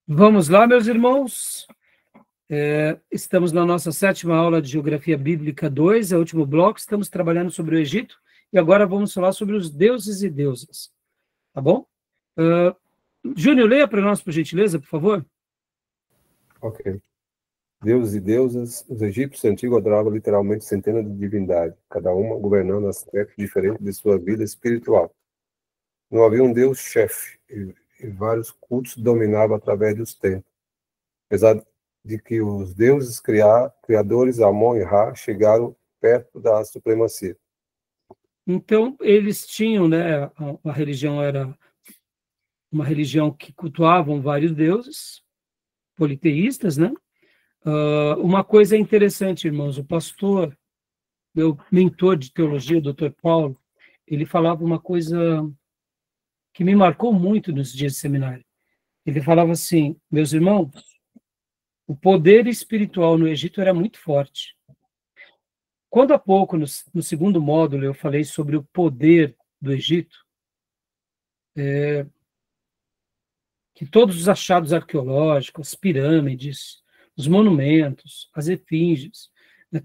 Vamos lá, meus irmãos. Estamos na nossa 7ª aula de Geografia Bíblica 2, é o último bloco. Estamos trabalhando sobre o Egito e agora vamos falar sobre os deuses e deusas. Tá bom? Júnior, leia para nós, por gentileza, por favor. Ok. Deuses e deusas, os egípcios antigos adoravam literalmente centenas de divindades, cada uma governando aspectos diferentes de sua vida espiritual. Não havia um deus-chefe, e vários cultos dominavam através dos tempos. Apesar de que os deuses criadores, Amon e Ra, chegaram perto da supremacia. Então, eles tinham, né, a religião era uma religião que cultuavam vários deuses, politeístas, né? Uma coisa interessante, irmãos, o pastor, meu mentor de teologia, o Dr. Paulo, ele falava uma coisa que me marcou muito nos dias de seminário. Ele falava assim: meus irmãos, o poder espiritual no Egito era muito forte. Quando há pouco, no segundo módulo, eu falei sobre o poder do Egito, que todos os achados arqueológicos, as pirâmides, os monumentos, as efígies, né,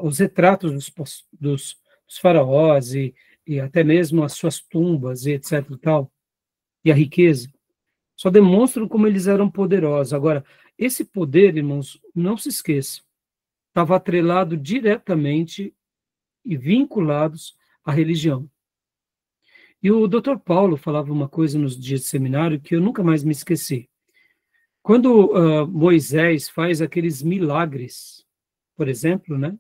os retratos dos faraós e até mesmo as suas tumbas e etc. e tal, e a riqueza, só demonstram como eles eram poderosos. Agora, esse poder, irmãos, não se esqueçam, estava atrelado diretamente e vinculados à religião. E o Dr. Paulo falava uma coisa nos dias de seminário que eu nunca mais me esqueci. Quando Moisés faz aqueles milagres, por exemplo, né,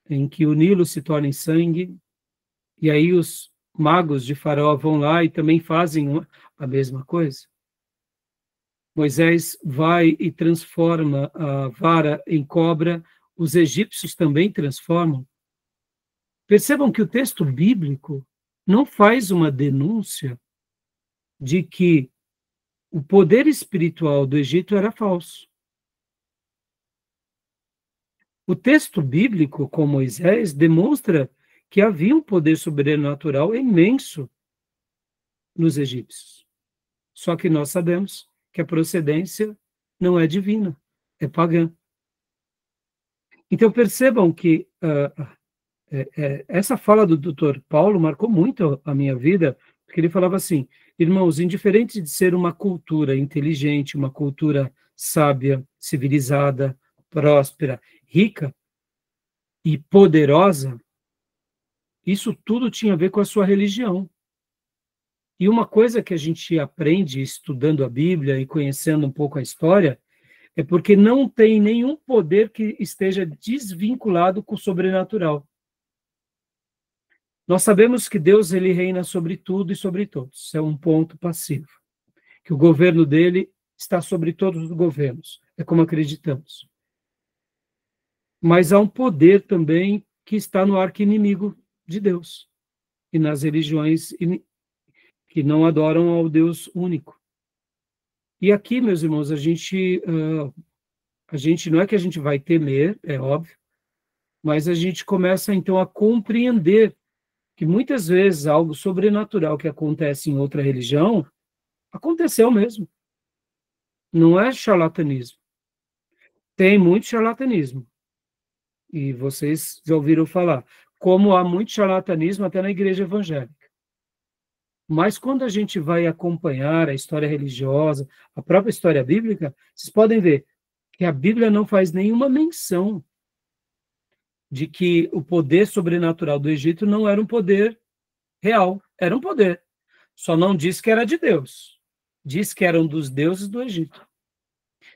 em que o Nilo se torna em sangue, e aí os magos de Faraó vão lá e também fazem a mesma coisa. Moisés vai e transforma a vara em cobra, os egípcios também transformam. Percebam que o texto bíblico não faz uma denúncia de que o poder espiritual do Egito era falso. O texto bíblico, com Moisés, demonstra que havia um poder sobrenatural imenso nos egípcios. Só que nós sabemos que a procedência não é divina, é pagã. Então percebam que essa fala do Dr. Paulo marcou muito a minha vida, porque ele falava assim: irmãos, indiferente de ser uma cultura inteligente, uma cultura sábia, civilizada, próspera, rica e poderosa, isso tudo tinha a ver com a sua religião. E uma coisa que a gente aprende estudando a Bíblia e conhecendo um pouco a história é porque não tem nenhum poder que esteja desvinculado com o sobrenatural. Nós sabemos que Deus ele reina sobre tudo e sobre todos. Isso é um ponto passivo. Que o governo dele está sobre todos os governos. É como acreditamos. Mas há um poder também que está no arqui-inimigo de Deus e nas religiões que não adoram ao Deus único. E aqui, meus irmãos, a gente não é que a gente vai temer, é óbvio, mas a gente começa então a compreender que muitas vezes algo sobrenatural que acontece em outra religião aconteceu mesmo. Não é charlatanismo. Tem muito charlatanismo. E vocês já ouviram falar. Como há muito charlatanismo até na igreja evangélica. Mas quando a gente vai acompanhar a história religiosa, a própria história bíblica, vocês podem ver que a Bíblia não faz nenhuma menção de que o poder sobrenatural do Egito não era um poder real, era um poder. Só não diz que era de Deus. Diz que eram dos deuses do Egito.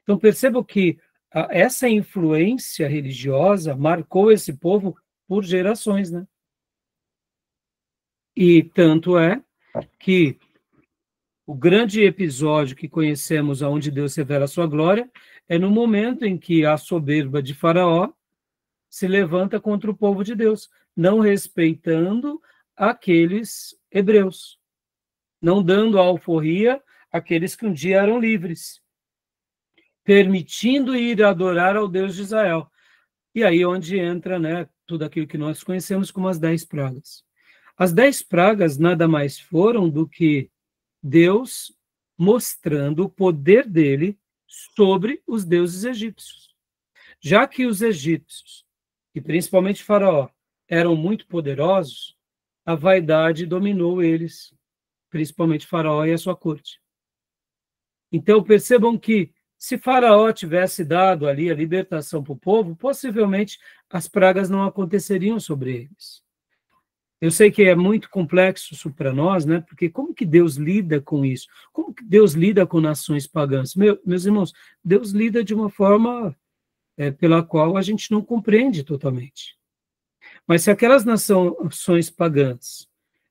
Então percebam que essa influência religiosa marcou esse povo por gerações, né? E tanto é que o grande episódio que conhecemos onde Deus revela a sua glória é no momento em que a soberba de Faraó se levanta contra o povo de Deus, não respeitando aqueles hebreus, não dando a alforria àqueles que um dia eram livres, permitindo ir adorar ao Deus de Israel. E aí onde entra, né, tudo aquilo que nós conhecemos como as 10 pragas. As 10 pragas nada mais foram do que Deus mostrando o poder dele sobre os deuses egípcios. Já que os egípcios, e principalmente Faraó, eram muito poderosos, a vaidade dominou eles, principalmente Faraó e a sua corte. Então, percebam que, se Faraó tivesse dado ali a libertação para o povo, possivelmente as pragas não aconteceriam sobre eles. Eu sei que é muito complexo isso para nós, né? Porque como que Deus lida com isso? Como que Deus lida com nações pagãs? Meus irmãos, Deus lida de uma forma pela qual a gente não compreende totalmente. Mas se aquelas nações pagãs,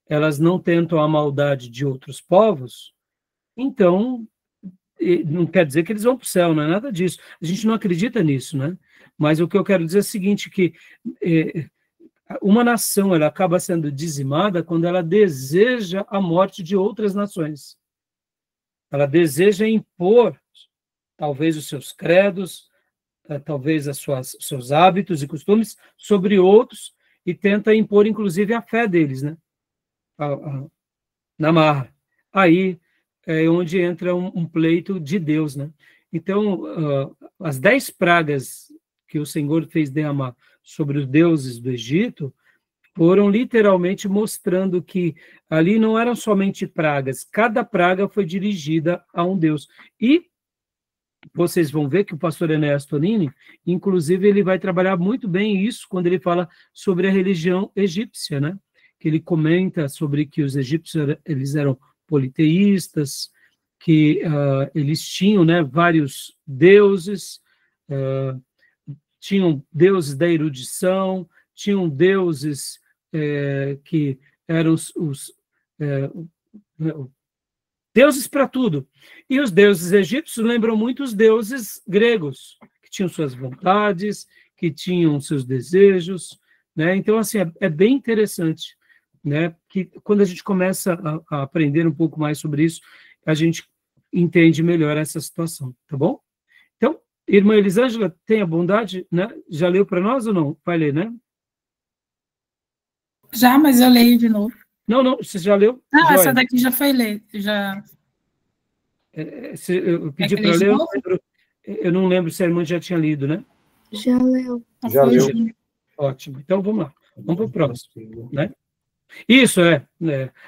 elas não tentam a maldade de outros povos, então não quer dizer que eles vão para o céu, não é nada disso. A gente não acredita nisso, né? Mas o que eu quero dizer é o seguinte, que uma nação ela acaba sendo dizimada quando ela deseja a morte de outras nações. Ela deseja impor, talvez, os seus credos, talvez os seus hábitos e costumes sobre outros e tenta impor, inclusive, a fé deles, né? Na marra. Aí é onde entra um pleito de Deus, né? Então, as 10 pragas que o Senhor fez derramar sobre os deuses do Egito foram literalmente mostrando que ali não eram somente pragas, cada praga foi dirigida a um deus. E vocês vão ver que o pastor Enéas Tonini, inclusive, ele vai trabalhar muito bem isso quando ele fala sobre a religião egípcia, né? Que ele comenta sobre que os egípcios eles eram politeístas, que eles tinham, né, vários deuses, tinham deuses da erudição, tinham deuses que eram os deuses para tudo. E os deuses egípcios lembram muito os deuses gregos, que tinham suas vontades, que tinham seus desejos, né? Então, assim, é bem interessante, né? Que quando a gente começa a aprender um pouco mais sobre isso, a gente entende melhor essa situação, tá bom? Então, irmã Elisângela, tenha bondade, né? Já leu para nós ou não? Vai ler, né? Já, mas eu leio de novo. Não, você já leu? Não, essa daqui já foi ler, já. Eu pedi para ler, eu não lembro se a irmã já tinha lido, né? Já leu. Já leu. Ótimo, então vamos lá, vamos para o próximo, né? Isso,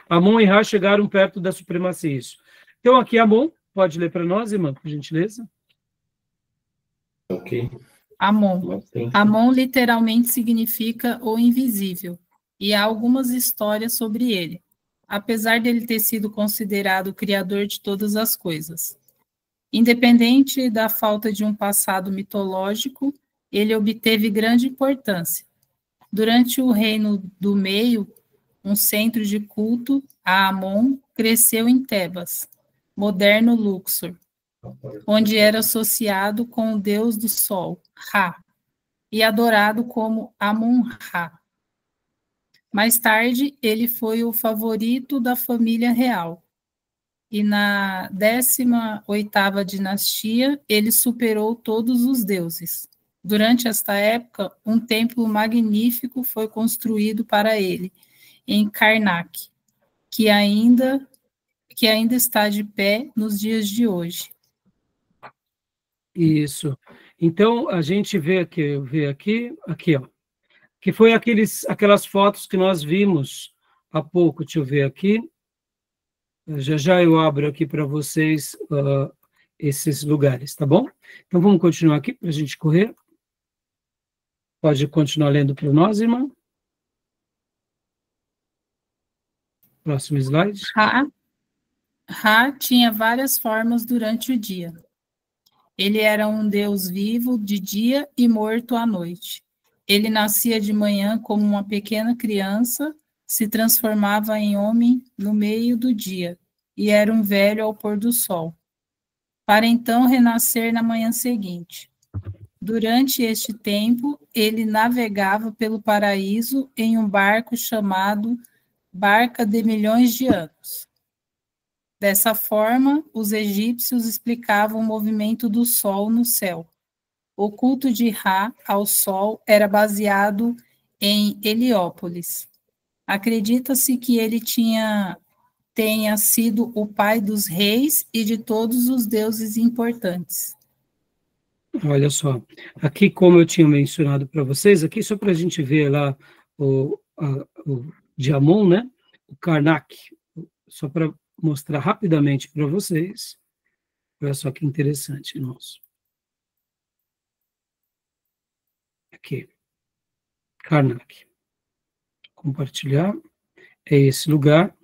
Amon e Ra chegaram perto da supremacia, isso. Então aqui Amon, pode ler para nós, irmã, por gentileza? Ok. Amon. Amon literalmente significa o invisível, e há algumas histórias sobre ele, apesar dele ter sido considerado o criador de todas as coisas. Independente da falta de um passado mitológico, ele obteve grande importância. Durante o Reino do Meio, um centro de culto a Amon cresceu em Tebas, moderno Luxor, onde era associado com o deus do sol, Ra, e adorado como Amon-Ra. Mais tarde, ele foi o favorito da família real. E na 18ª dinastia, ele superou todos os deuses. Durante esta época, um templo magnífico foi construído para ele, em Karnak, que ainda está de pé nos dias de hoje. Isso. Então, a gente vê aqui, ó, que foi aquelas fotos que nós vimos há pouco. Deixa eu ver aqui. Já eu abro aqui para vocês esses lugares, tá bom? Então, vamos continuar aqui para a gente correr. Pode continuar lendo para nós, irmã? Próximo slide. Ra tinha várias formas durante o dia. Ele era um deus vivo de dia e morto à noite. Ele nascia de manhã como uma pequena criança, se transformava em homem no meio do dia, e era um velho ao pôr do sol, para então renascer na manhã seguinte. Durante este tempo, ele navegava pelo paraíso em um barco chamado Barca de Milhões de Anos. Dessa forma, os egípcios explicavam o movimento do sol no céu. O culto de Ra ao sol era baseado em Heliópolis. Acredita-se que ele tinha tenha sido o pai dos reis e de todos os deuses importantes. Olha só, aqui como eu tinha mencionado para vocês, aqui só para a gente ver lá o de Amon, né? O Karnak, só para mostrar rapidamente para vocês. Olha só que interessante, irmãos. Aqui, Karnak. Compartilhar. É esse lugar.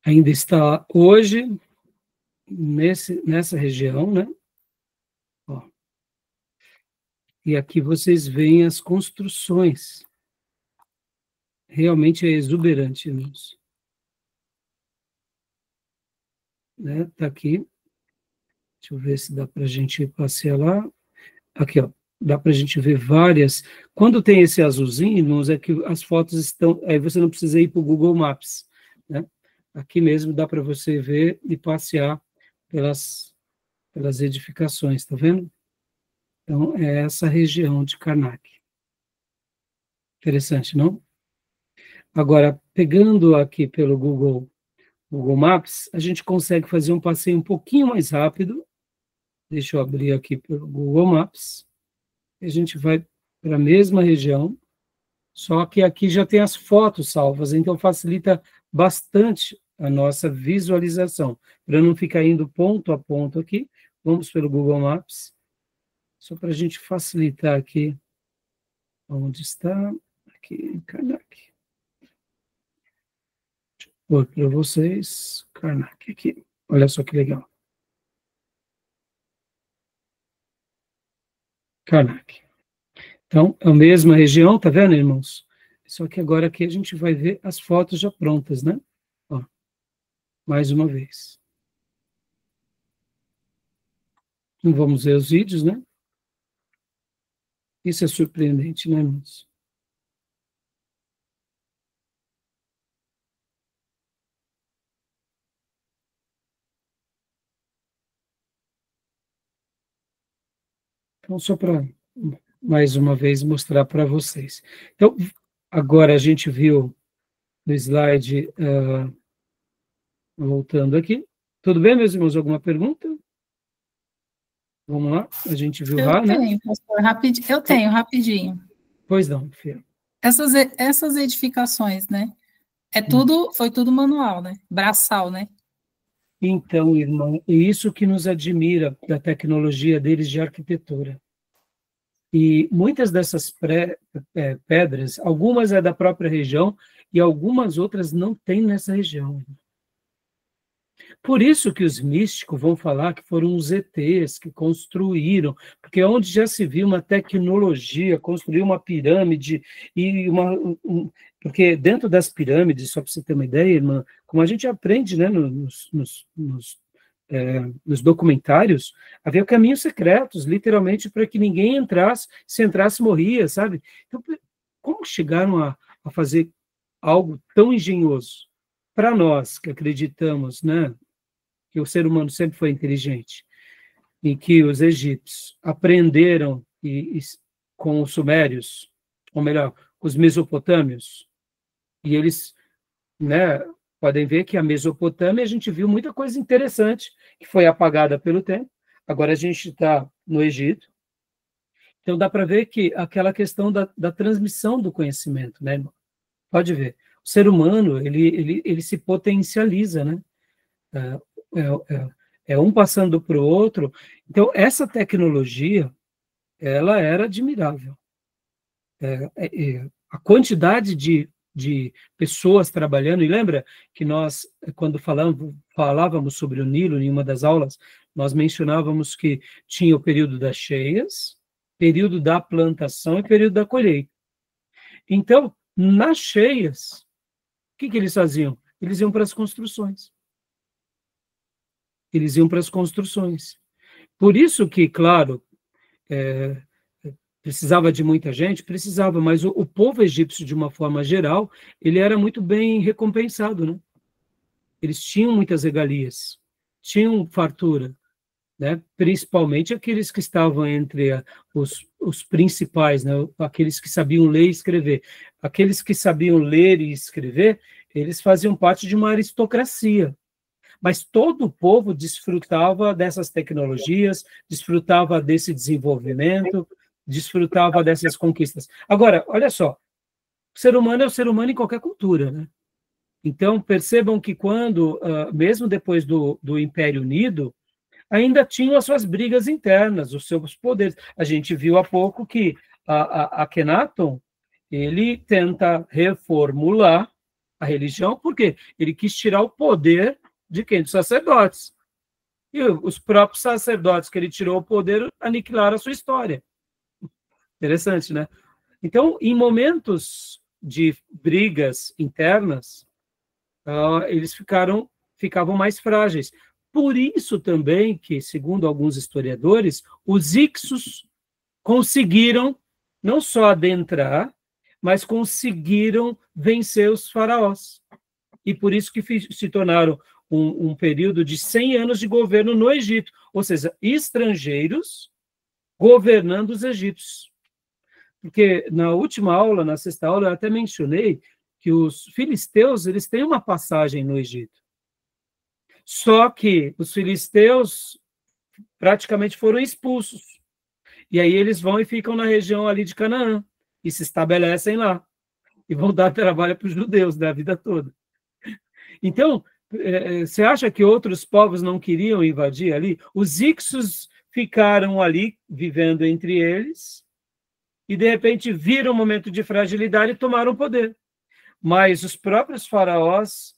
Ainda está hoje nessa região, né? Ó. E aqui vocês veem as construções. Realmente é exuberante, irmãos. Né? Tá aqui. Deixa eu ver se dá para a gente passear lá. Aqui, ó. Dá para a gente ver várias. Quando tem esse azulzinho, irmãos, é que as fotos estão. Aí você não precisa ir para o Google Maps, né? Aqui mesmo dá para você ver e passear pelas edificações, tá vendo? Então, é essa região de Karnak. Interessante, não? Agora, pegando aqui pelo Google Maps, a gente consegue fazer um passeio um pouquinho mais rápido. Deixa eu abrir aqui pelo Google Maps. A gente vai para a mesma região, só que aqui já tem as fotos salvas, então facilita bastante a nossa visualização. Para não ficar indo ponto a ponto aqui, vamos pelo Google Maps, só para a gente facilitar aqui. Onde está? Aqui em Karnak. Deixa eu pôr para vocês. Karnak aqui. Olha só que legal. Karnak. Então, é a mesma região, tá vendo, irmãos? Só que agora aqui a gente vai ver as fotos já prontas, né? Ó, mais uma vez. Não vamos ver os vídeos, né? Isso é surpreendente, né, irmãos? Então, só para, mais uma vez, mostrar para vocês. Então, agora a gente viu no slide, voltando aqui. Tudo bem, meus irmãos? Alguma pergunta? Vamos lá? A gente viu lá, né? Eu tenho, rapidinho. Pois não, filho. Essas edificações, né? Foi tudo manual, né? Braçal, né? Então, irmão, e isso que nos admira da tecnologia deles de arquitetura. E muitas dessas pedras, algumas é da própria região e algumas outras não tem nessa região. Por isso que os místicos vão falar que foram os ETs que construíram, porque onde já se viu uma tecnologia, construir uma pirâmide, e porque dentro das pirâmides, só para você ter uma ideia, irmã, como a gente aprende, né, nos documentários, havia caminhos secretos, literalmente, para que ninguém entrasse, se entrasse morria, sabe? Então, como chegaram a fazer algo tão engenhoso? Para nós que acreditamos, né, que o ser humano sempre foi inteligente, e que os egípcios aprenderam com os sumérios, ou melhor, com os mesopotâmios, e eles, né, podem ver que a Mesopotâmia, a gente viu muita coisa interessante, que foi apagada pelo tempo, agora a gente está no Egito, então dá para ver que aquela questão da transmissão do conhecimento, né, irmão? Pode ver, o ser humano, ele se potencializa, né? É um passando para o outro. Então, essa tecnologia, ela era admirável. A quantidade de pessoas trabalhando, e lembra que nós, quando falávamos sobre o Nilo, em uma das aulas, nós mencionávamos que tinha o período das cheias, período da plantação e período da colheita. Então, nas cheias, o que eles faziam? Eles iam para as construções. Eles iam para as construções. Por isso que, claro, precisava de muita gente, precisava, mas o povo egípcio, de uma forma geral, ele era muito bem recompensado, né? eles tinham muitas regalias, tinham fartura, né? Principalmente aqueles que estavam entre os principais, né? Aqueles que sabiam ler e escrever. Aqueles que sabiam ler e escrever, eles faziam parte de uma aristocracia. Mas todo o povo desfrutava dessas tecnologias, desfrutava desse desenvolvimento, desfrutava dessas conquistas. Agora, olha só, o ser humano é o ser humano em qualquer cultura, né? Então, percebam que quando, mesmo depois do Império Unido, ainda tinham as suas brigas internas, os seus poderes. A gente viu há pouco que Akhenaton, ele tenta reformular a religião, porque ele quis tirar o poder de quem? Dos sacerdotes. E os próprios sacerdotes que ele tirou o poder aniquilaram a sua história. Interessante, né? Então, em momentos de brigas internas, eles ficavam mais frágeis. Por isso também que, segundo alguns historiadores, os Hyksos conseguiram não só adentrar, mas conseguiram vencer os faraós. E por isso que se tornaram um período de 100 anos de governo no Egito, ou seja, estrangeiros governando os egípcios. Porque na última aula, na sexta aula, eu até mencionei que os filisteus, eles têm uma passagem no Egito. Só que os filisteus praticamente foram expulsos. E aí eles vão e ficam na região ali de Canaã, e se estabelecem lá. E vão dar trabalho para os judeus da vida toda. Então, você acha que outros povos não queriam invadir ali? Os Hyksos ficaram ali, vivendo entre eles, e de repente viram um momento de fragilidade e tomaram o poder. Mas os próprios faraós,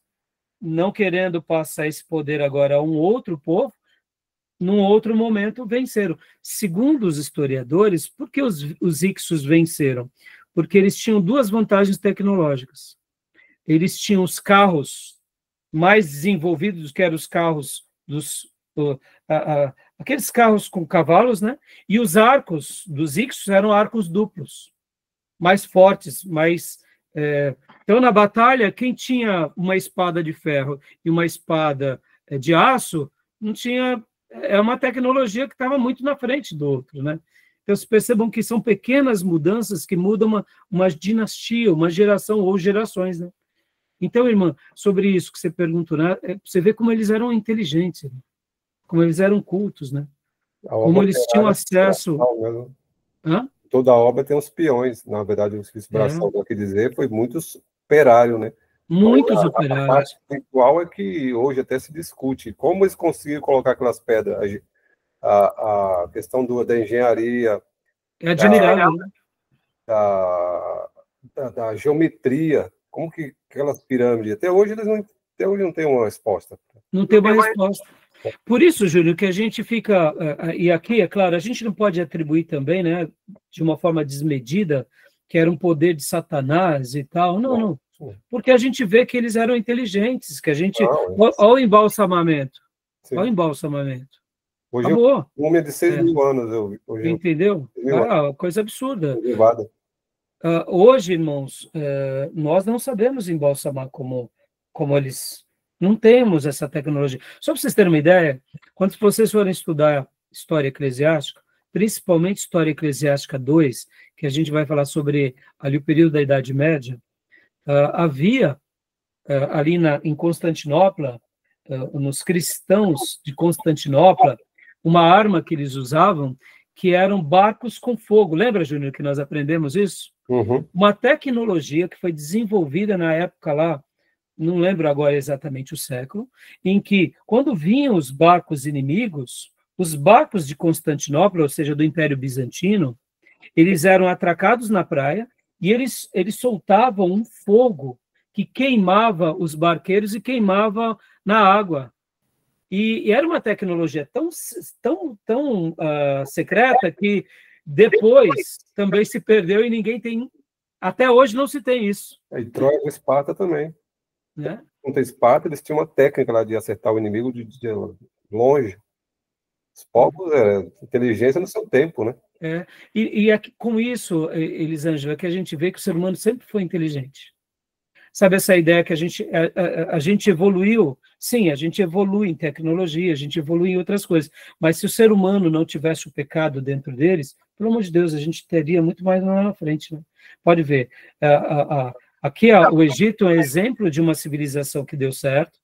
não querendo passar esse poder agora a um outro povo, num outro momento venceram. Segundo os historiadores, por que os Hyksos venceram? Porque eles tinham duas vantagens tecnológicas. Eles tinham os carros mais desenvolvidos, que eram os carros aqueles carros com cavalos, né? E os arcos dos Hyksos eram arcos duplos, mais fortes, mais... Então, na batalha, quem tinha uma espada de ferro e uma espada de aço, não tinha... É uma tecnologia que estava muito na frente do outro, né? Então, vocês percebam que são pequenas mudanças que mudam uma dinastia, uma geração ou gerações, né? Então, irmã, sobre isso que você perguntou, né? Você vê como eles eram inteligentes, né? Como eles eram cultos, né? Como eles tinham acesso... Toda a obra tem os peões, na verdade, o inspiração do que dizer foi muitos operários, né? Muitos então, operários. A parte espiritual é que hoje até se discute como eles conseguiram colocar aquelas pedras, a questão da engenharia, é admirável, né? Da geometria, como que aquelas pirâmides, até hoje não tem uma resposta. Não tem uma resposta. Por isso, Júlio, que a gente fica, e aqui, é claro, a gente não pode atribuir também, né, de uma forma desmedida, que era um poder de Satanás e tal, não, porque a gente vê que eles eram inteligentes, que a gente... Olha o embalsamamento. Olha o embalsamamento. Hoje acabou. Um homem de 6.000 anos. Entendeu? Coisa absurda. Elevada. Hoje, irmãos, nós não sabemos embalsamar como eles... Não temos essa tecnologia. Só para vocês terem uma ideia, quando vocês forem estudar história eclesiástica, principalmente história eclesiástica 2, que a gente vai falar sobre ali o período da Idade Média, havia ali em Constantinopla, nos cristãos de Constantinopla, uma arma que eles usavam, que eram barcos com fogo. Lembra, Júnior, que nós aprendemos isso? Uhum. Uma tecnologia que foi desenvolvida na época lá, não lembro agora exatamente o século, em que, quando vinham os barcos inimigos, os barcos de Constantinopla, ou seja, do Império Bizantino, eles eram atracados na praia e eles soltavam um fogo que queimava os barqueiros e queimava na água. E era uma tecnologia tão secreta que depois também se perdeu e ninguém tem... Até hoje não se tem isso. E Troia e Esparta também. Né? Contra Esparta, eles tinham uma técnica lá de acertar o inimigo de longe. Os povos, inteligência no seu tempo, né? E com isso, Elisângela, que a gente vê que o ser humano sempre foi inteligente. Sabe essa ideia que a gente evoluiu? Sim, a gente evolui em tecnologia, a gente evolui em outras coisas, mas se o ser humano não tivesse o pecado dentro deles, pelo amor de Deus, a gente teria muito mais lá na frente, né? Pode ver, aqui o Egito é um exemplo de uma civilização que deu certo,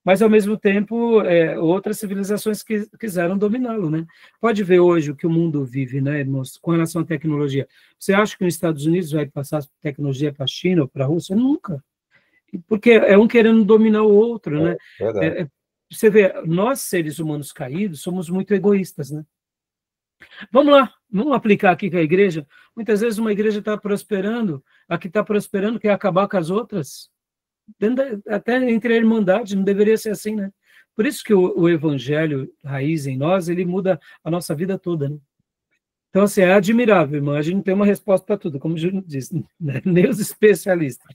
mas, ao mesmo tempo, outras civilizações quiseram dominá-lo, né? Pode ver hoje o que o mundo vive, né, irmãos, com relação à tecnologia. Você acha que os Estados Unidos vai passar tecnologia para a China ou para a Rússia? Nunca. Porque é um querendo dominar o outro, né? Você vê, nós, seres humanos caídos, somos muito egoístas, né? Vamos lá, vamos aplicar aqui com a igreja. Muitas vezes uma igreja está prosperando, a que está prosperando quer acabar com as outras. Até entre a irmandade, não deveria ser assim, né? Por isso que o evangelho raiz em nós, ele muda a nossa vida toda, né? Então, assim, é admirável, irmão, a gente não tem uma resposta para tudo, como o Júnior disse, né? Nem os especialistas.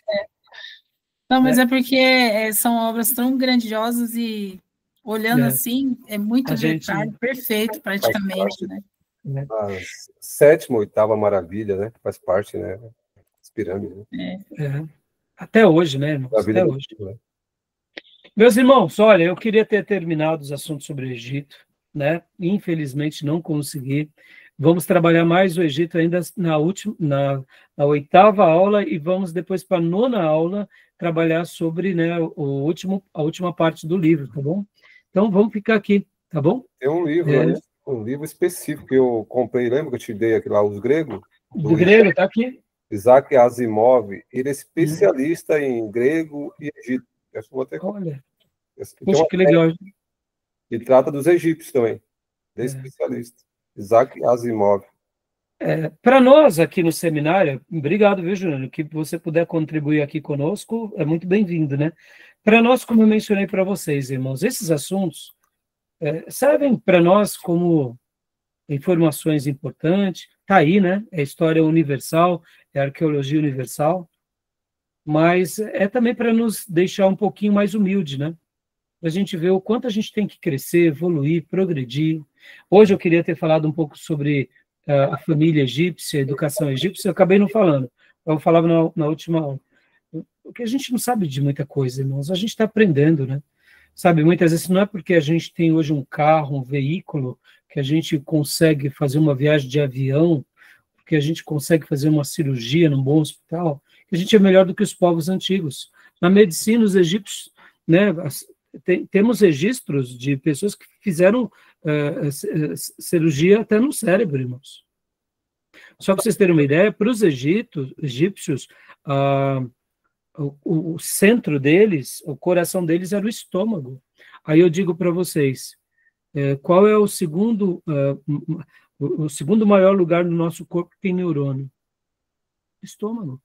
Não, mas é porque são obras tão grandiosas e, olhando assim, é muito detalhe, perfeito, praticamente, né? A sétima, oitava maravilha, né? Faz parte, né? As pirâmides, né? Até hoje, né, irmãos? Até hoje. Né? Meus irmãos, olha, eu queria ter terminado os assuntos sobre o Egito, né? Infelizmente não consegui. Vamos trabalhar mais o Egito ainda na oitava aula e vamos depois para a nona aula trabalhar sobre, né, a última parte do livro, tá bom? Então vamos ficar aqui, tá bom? Tem um livro específico que eu comprei, lembra que eu te dei aqui lá, Os Gregos? Do grego, tá aqui. Isaac Asimov, ele é especialista em grego e Egito. Olha, poxa, que legal. E trata dos egípcios também. Ele é especialista. Isaac Asimov. Para nós aqui no seminário, obrigado, viu, Júnior? Que você puder contribuir aqui conosco, é muito bem-vindo, né? Para nós, como eu mencionei para vocês, irmãos, esses assuntos servem para nós como informações importantes. Está aí, né? É história universal, é arqueologia universal, mas é também para nos deixar um pouquinho mais humilde, né? Para a gente ver o quanto a gente tem que crescer, evoluir, progredir. Hoje eu queria ter falado um pouco sobre a família egípcia, a educação egípcia, eu acabei não falando. Eu falava na última aula. Porque a gente não sabe de muita coisa, irmãos, a gente está aprendendo, né? Sabe, muitas vezes não é porque a gente tem hoje um carro, um veículo, que a gente consegue fazer uma viagem de avião, porque a gente consegue fazer uma cirurgia num bom hospital, que a gente é melhor do que os povos antigos. Na medicina, os egípcios, né, temos registros de pessoas que fizeram cirurgia até no cérebro, irmãos. Só para vocês terem uma ideia, para os egípcios, o centro deles, o coração deles era o estômago. Aí eu digo para vocês, qual é o segundo maior lugar no nosso corpo que tem neurônio? Estômago.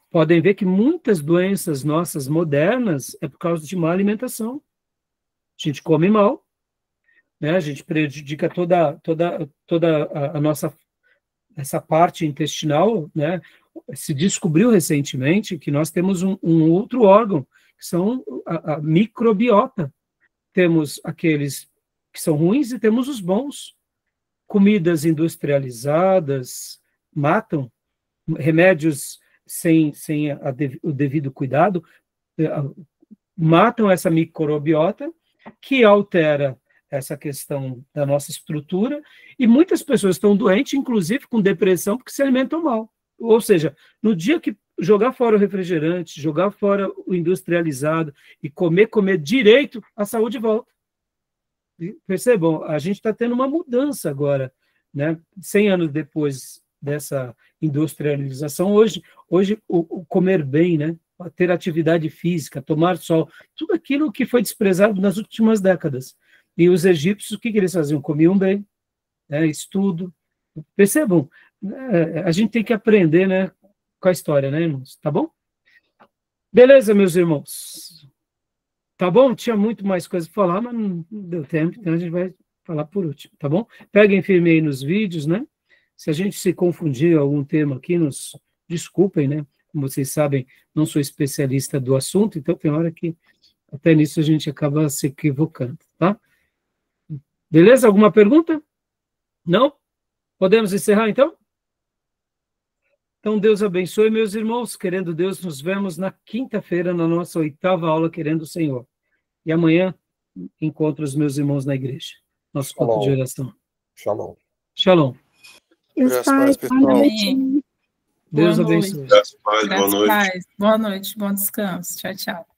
Podem ver que muitas doenças nossas modernas é por causa de má alimentação. A gente come mal, né? A gente prejudica toda a nossa essa parte intestinal, né? Se descobriu recentemente que nós temos um outro órgão, que são a microbiota. Temos aqueles que são ruins e temos os bons. Comidas industrializadas matam, remédios sem o devido cuidado matam essa microbiota, que altera essa questão da nossa estrutura, e muitas pessoas estão doentes, inclusive com depressão, porque se alimentam mal. Ou seja, no dia que jogar fora o refrigerante, jogar fora o industrializado e comer direito, a saúde volta. E percebam, a gente está tendo uma mudança agora, né? 100 anos depois dessa industrialização, hoje o comer bem, né? Ter atividade física, tomar sol, tudo aquilo que foi desprezado nas últimas décadas. E os egípcios, o que eles faziam? Comiam bem, né? Estudo. Percebam, a gente tem que aprender, né, com a história, né, irmãos? Tá bom? Beleza, meus irmãos? Tá bom? Tinha muito mais coisa para falar, mas não deu tempo, então a gente vai falar por último, tá bom? Peguem firme aí nos vídeos, né? Se a gente se confundir em algum tema aqui, nos desculpem, né? Como vocês sabem, não sou especialista do assunto, então tem hora que até nisso a gente acaba se equivocando, tá? Beleza? Alguma pergunta? Não? Podemos encerrar, então? Então, Deus abençoe, meus irmãos. Querendo Deus, nos vemos na quinta-feira, na nossa 8ª aula, querendo o Senhor. E amanhã, encontro os meus irmãos na igreja. Nosso culto de oração. Shalom. Shalom. Graças a Deus, pessoal. Amém. Deus Boa abençoe. noite. Graças a Deus, boa noite. Boa noite, bom descanso. Tchau, tchau.